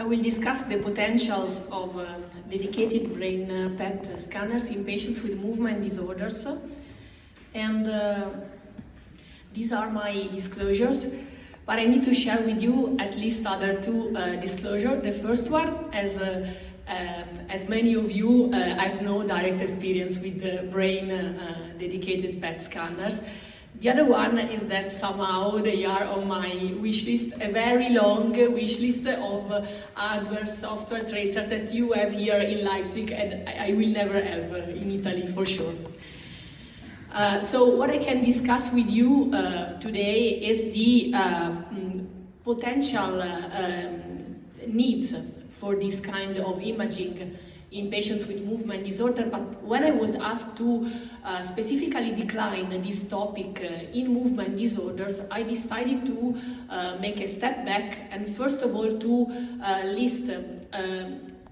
I will discuss the potentials of dedicated brain PET scanners in patients with movement disorders. And these are my disclosures, but I need to share with you at least other two disclosures. The first one, as many of you, I have no direct experience with the brain dedicated PET scanners. The other one is that somehow they are on my wish list, a very long wish list of hardware, software tracers that you have here in Leipzig and I will never have in Italy for sure. So what I can discuss with you today is the potential needs for this kind of imaging in patients with movement disorder, but when I was asked to specifically decline this topic in movement disorders, I decided to make a step back and first of all to list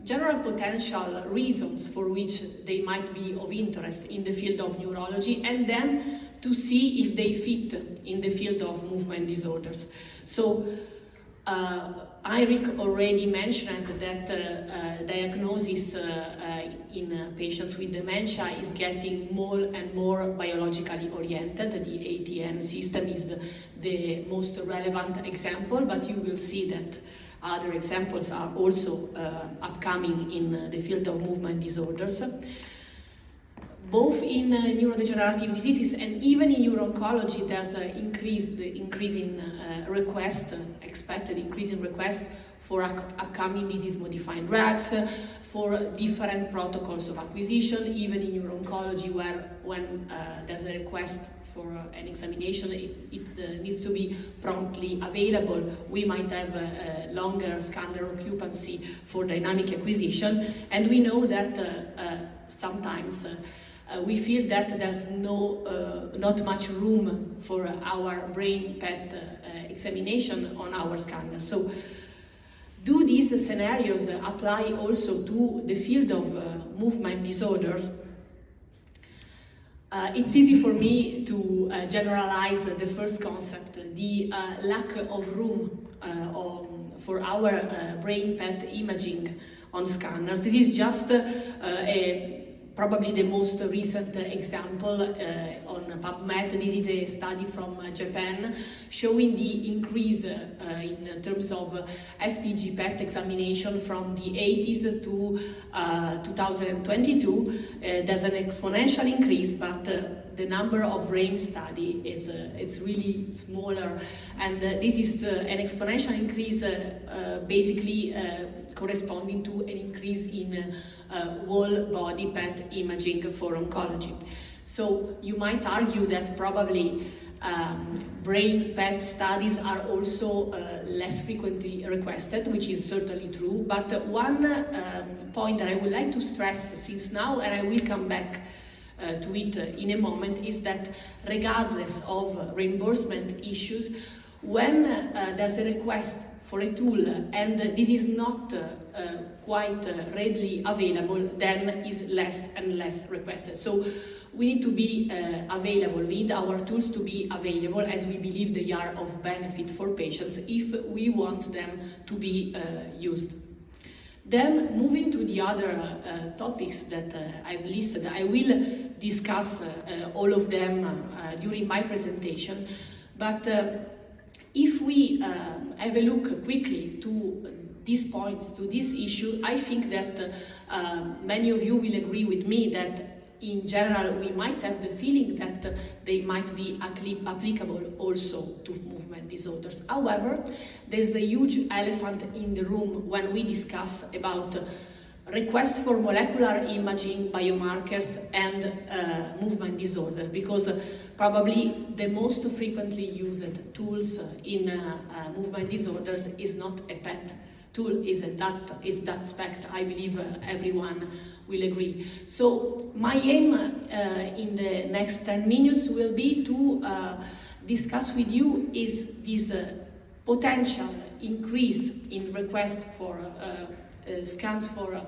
general potential reasons for which they might be of interest in the field of neurology, and then to see if they fit in the field of movement disorders. So Eirik already mentioned that diagnosis in patients with dementia is getting more and more biologically oriented. The ECCN system is the most relevant example, but you will see that other examples are also upcoming in the field of movement disorders. Both in neurodegenerative diseases and even in neuro-oncology, there's an increasing request, expected increase in request for upcoming disease-modifying drugs, for different protocols of acquisition, even in neuro-oncology, where when there's a request for an examination, it needs to be promptly available. We might have a longer scanner occupancy for dynamic acquisition, and we know that sometimes we feel that there's not much room for our brain PET examination on our scanner. So, do these scenarios apply also to the field of movement disorders? It's easy for me to generalize the first concept, the lack of room for our brain PET imaging on scanners. It is just probably the most recent example on PubMed. This is a study from Japan showing the increase in terms of FDG PET examination from the 80s to 2022. There's an exponential increase, but the number of brain study is it's really smaller, and this is an exponential increase basically corresponding to an increase in whole body PET imaging for oncology. So you might argue that probably brain PET studies are also less frequently requested, which is certainly true, but one point that I would like to stress since now, and I will come back to it in a moment, is that regardless of reimbursement issues, when there's a request for a tool and this is not quite readily available, then is less and less requested. So we need to be available, we need our tools to be available as we believe they are of benefit for patients if we want them to be used. Then, moving to the other topics that I've listed, I will discuss all of them during my presentation, but if we have a look quickly to these points, to this issue, I think that many of you will agree with me that in general we might have the feeling that they might be applicable also to movement disorders. However, there's a huge elephant in the room when we discuss about requests for molecular imaging, biomarkers, and movement disorder, because probably the most frequently used tools in movement disorders is not a PET tool, is that SPECT. I believe everyone will agree. So my aim in the next 10 minutes will be to discuss with you is this potential increase in request for scans for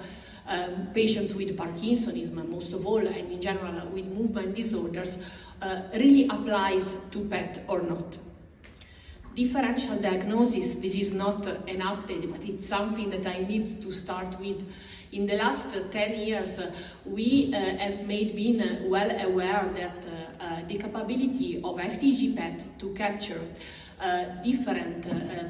patients with Parkinsonism, most of all, and in general with movement disorders, really applies to PET or not. Differential diagnosis, this is not an update, but it's something that I need to start with. In the last 10 years, we have been well aware that the capability of FDG PET to capture different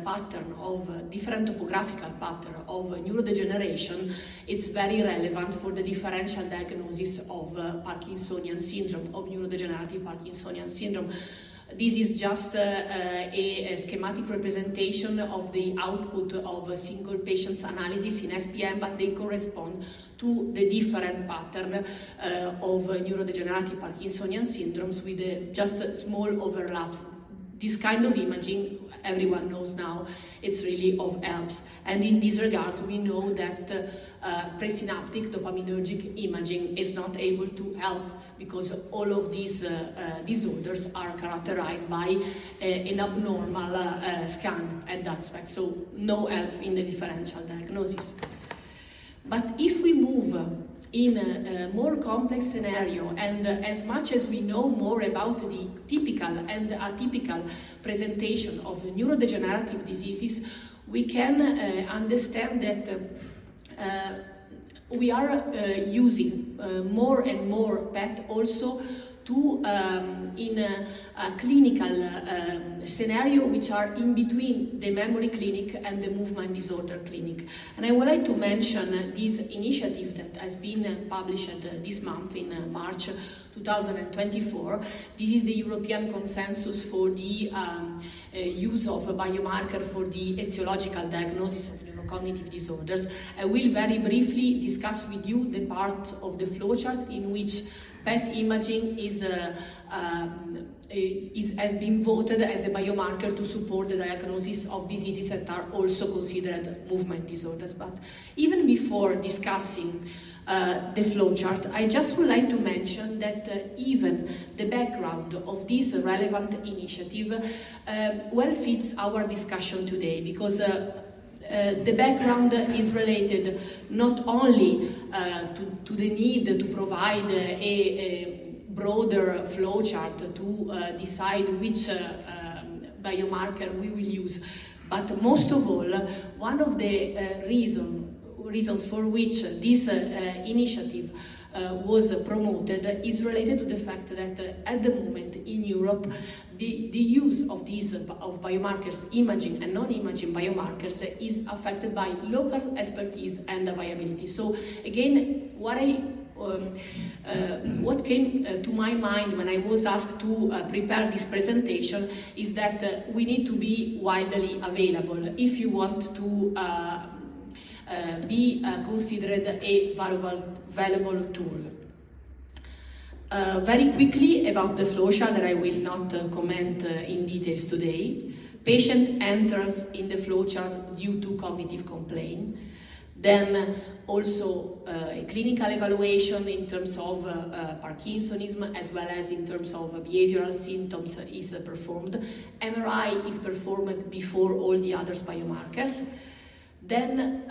pattern of different topographical pattern of neurodegeneration, it's very relevant for the differential diagnosis of Parkinsonian syndrome, of neurodegenerative Parkinsonian syndrome. This is just a schematic representation of the output of a single patient's analysis in SPM, but they correspond to the different pattern of neurodegenerative Parkinsonian syndromes with just small overlaps. This kind of imaging, everyone knows now, it's really of help. And in these regards, we know that presynaptic dopaminergic imaging is not able to help because all of these disorders are characterized by an abnormal scan at that aspect. So no help in the differential diagnosis. But if we move in a more complex scenario, and as much as we know more about the typical and atypical presentation of neurodegenerative diseases, we can understand that we are using more and more PET also to in a clinical scenario which are in between the memory clinic and the movement disorder clinic. And I would like to mention this initiative that has been published this month in March 2024. This is the European consensus for the use of a biomarker for the etiological diagnosis of neurocognitive disorders. I will very briefly discuss with you the part of the flowchart in which PET imaging has been voted as a biomarker to support the diagnosis of diseases that are also considered movement disorders. But even before discussing the flowchart, I just would like to mention that even the background of this relevant initiative well fits our discussion today, because the background is related not only to the need to provide a broader flowchart to decide which biomarker we will use, but most of all, one of the reasons for which this initiative was promoted is related to the fact that at the moment in Europe the use of these biomarkers, imaging and non-imaging biomarkers, is affected by local expertise and viability. So again, what came to my mind when I was asked to prepare this presentation is that we need to be widely available if you want to be considered a valuable tool. Very quickly about the flowchart that I will not comment in details today. Patient enters in the flowchart due to cognitive complaint. Then also a clinical evaluation in terms of Parkinsonism as well as in terms of behavioral symptoms is performed. MRI is performed before all the other biomarkers. Then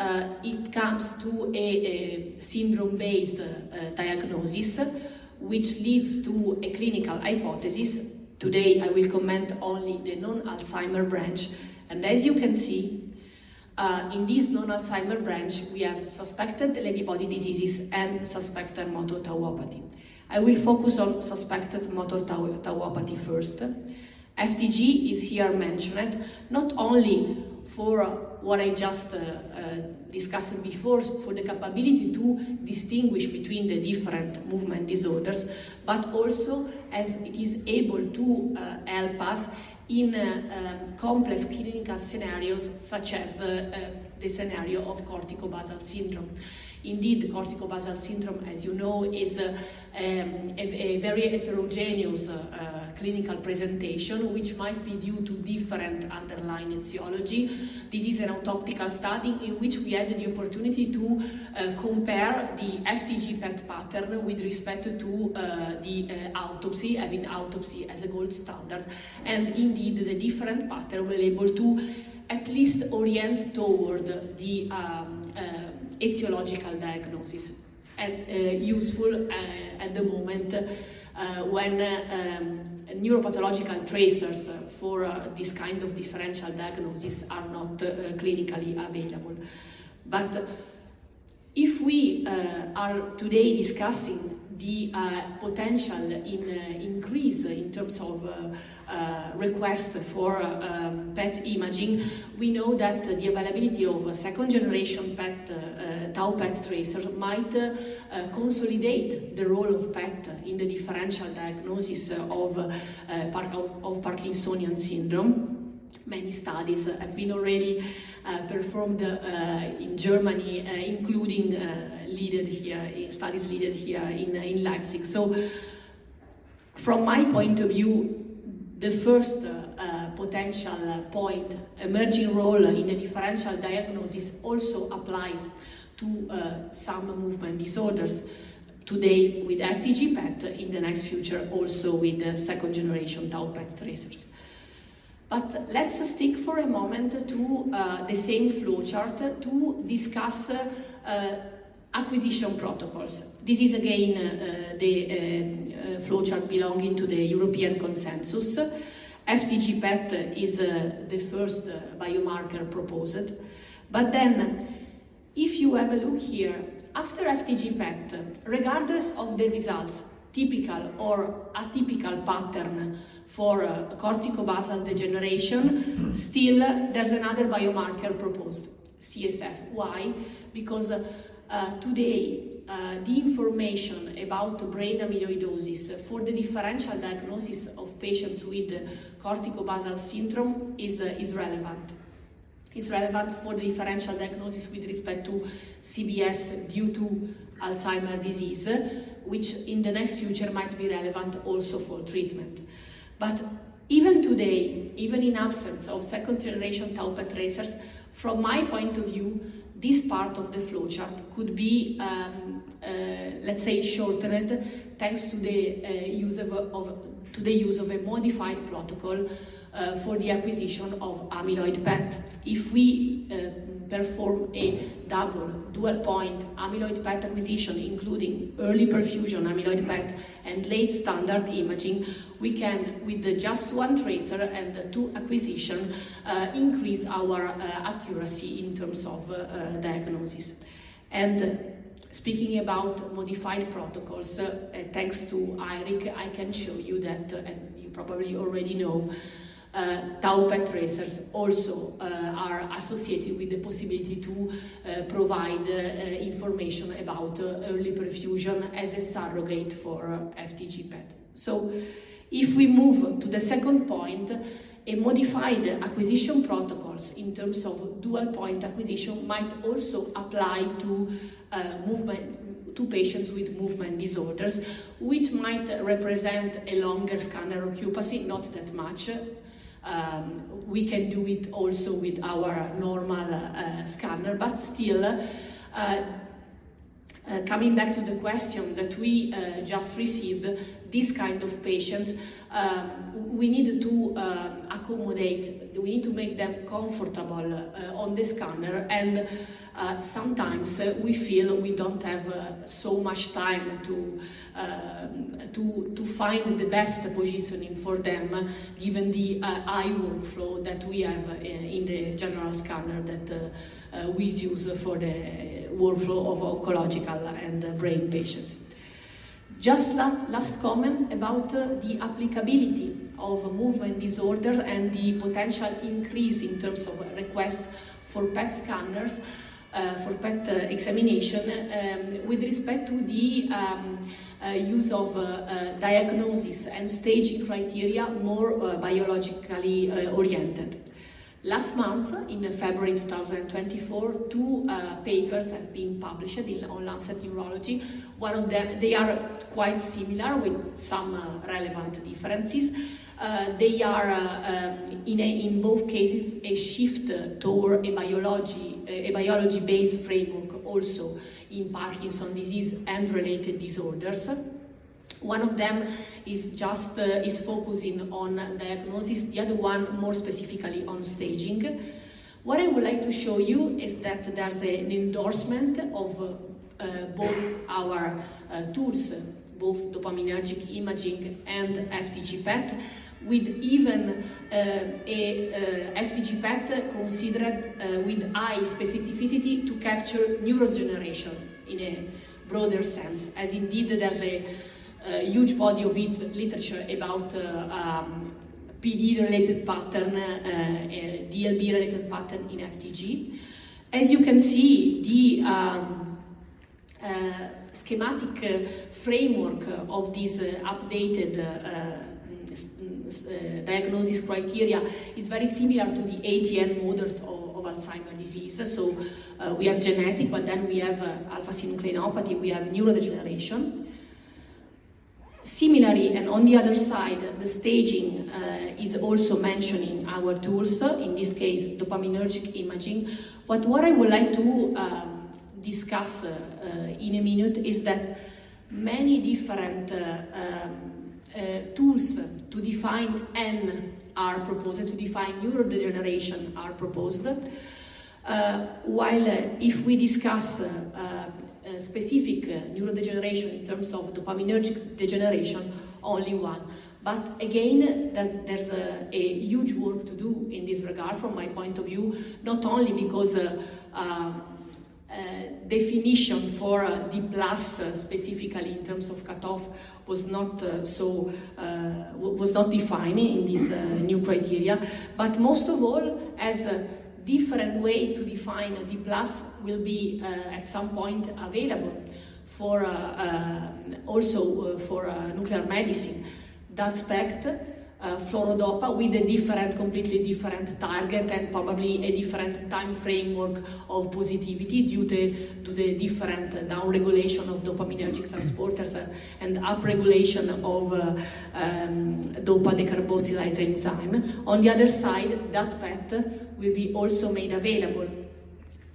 it comes to a syndrome-based diagnosis, which leads to a clinical hypothesis. Today I will comment only the non-Alzheimer branch, and as you can see, in this non-Alzheimer branch we have suspected Lewy body diseases and suspected motor tauopathy. I will focus on suspected motor tauopathy first. FDG is here mentioned not only for what I just discussed before, for the capability to distinguish between the different movement disorders, but also as it is able to help us in complex clinical scenarios such as the scenario of corticobasal syndrome. Indeed, corticobasal syndrome, as you know, is a very heterogeneous clinical presentation, which might be due to different underlying etiology. This is an autoptical study in which we had the opportunity to compare the FDG PET pattern with respect to the autopsy, having autopsy as a gold standard. And indeed, the different patterns were able to at least orient toward the etiological diagnosis, and useful at the moment when neuropathological tracers for this kind of differential diagnosis are not clinically available. But if we are today discussing the potential increase in terms of request for PET imaging, we know that the availability of second generation PET, tau PET tracer might consolidate the role of PET in the differential diagnosis of Parkinsonian syndrome. Many studies have been already performed in Germany, including studies led here in Leipzig. So, from my point of view, the first potential point, emerging role in the differential diagnosis, also applies to some movement disorders. Today with FDG PET, in the next future also with second generation tau PET tracers. But let's stick for a moment to the same flowchart to discuss acquisition protocols. This is again the flowchart belonging to the European consensus. FDG PET is the first biomarker proposed. But then, if you have a look here, after FDG PET, regardless of the results, typical or atypical pattern for corticobasal degeneration, still there's another biomarker proposed, CSF. Why? Because today the information about brain amyloidosis for the differential diagnosis of patients with corticobasal syndrome is relevant. It's relevant for the differential diagnosis with respect to CBS due to Alzheimer's disease, which in the next future might be relevant also for treatment. But even today, even in absence of second generation tau PET tracers, from my point of view, this part of the flowchart could be, let's say, shortened thanks to the use of a modified protocol for the acquisition of amyloid PET. If we perform a dual point amyloid PET acquisition, including early perfusion amyloid PET and late standard imaging, we can, with just one tracer and two acquisition, increase our accuracy in terms of diagnosis. And speaking about modified protocols, thanks to IRIC, I can show you that, and you probably already know, tau PET tracers also are associated with the possibility to provide information about early perfusion as a surrogate for FDG PET. So, if we move to the second point, a modified acquisition protocols in terms of dual point acquisition might also apply to patients with movement disorders, which might represent a longer scanner occupancy, not that much. We can do it also with our normal scanner, but still, coming back to the question that we just received, these kind of patients, we need to accommodate, we need to make them comfortable on the scanner, and sometimes we feel we don't have so much time to find the best positioning for them, given the high workflow that we have in the general scanner that we use for the workflow of oncological and brain patients. Just last comment about the applicability of movement disorder and the potential increase in terms of request for PET scanners, for PET examination, with respect to the use of diagnosis and staging criteria more biologically oriented. Last month, in February 2024, two papers have been published on Lancet Neurology. One of them, they are quite similar with some relevant differences. They are, in both cases, a shift toward a biology-based framework also in Parkinson's disease and related disorders. One of them is focusing on diagnosis, the other one more specifically on staging. What I would like to show you is that there's an endorsement of both our tools, both dopaminergic imaging and FDG PET, with even a FDG PET considered with high specificity to capture neurodegeneration in a broader sense, as indeed there's a huge body of literature about PD-related pattern, DLB-related pattern in FDG. As you can see, the schematic framework of this updated diagnosis criteria is very similar to the ECCN models of Alzheimer's disease. So we have genetic, but then we have alpha-synucleinopathy, we have neurodegeneration. Similarly, and on the other side, the staging is also mentioning our tools, in this case dopaminergic imaging. But what I would like to discuss in a minute is that many different tools to define N are proposed, to define neurodegeneration are proposed, while if we discuss specific neurodegeneration in terms of dopaminergic degeneration, only one. But again, there's a huge work to do in this regard from my point of view, not only because definition for D+, specifically in terms of cutoff, was not was not defined in this new criteria, but most of all, as a different way to define D+ will be at some point available for also for nuclear medicine. That aspect, fluorodopa, with a different, completely different target and probably a different time framework of positivity due to the different downregulation of dopaminergic transporters and upregulation of dopa decarboxylase enzyme. On the other side, that PET will be also made available,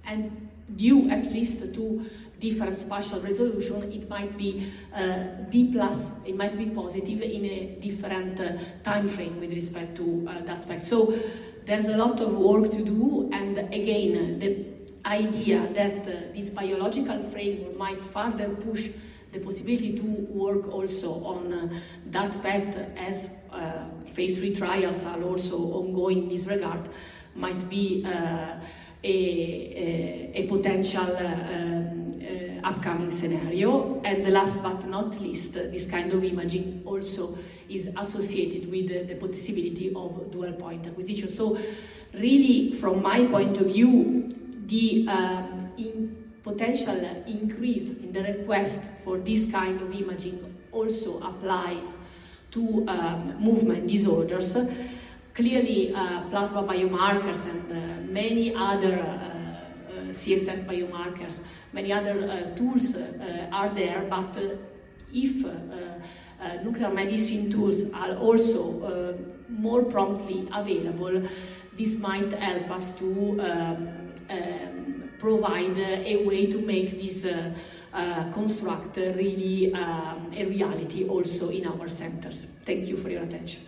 and due at least to different spatial resolution, it might be D+, it might be positive in a different time frame with respect to that aspect. So there's a lot of work to do, and again, the idea that this biological framework might further push the possibility to work also on that PET, as phase 3 trials are also ongoing in this regard, might be a potential upcoming scenario. And last but not least, this kind of imaging also is associated with the possibility of dual point acquisition. So really, from my point of view, the potential increase in the request for this kind of imaging also applies to movement disorders. Clearly, plasma biomarkers and many other CSF biomarkers, many other tools are there, but if nuclear medicine tools are also more promptly available, this might help us to provide a way to make this construct really a reality also in our centers. Thank you for your attention.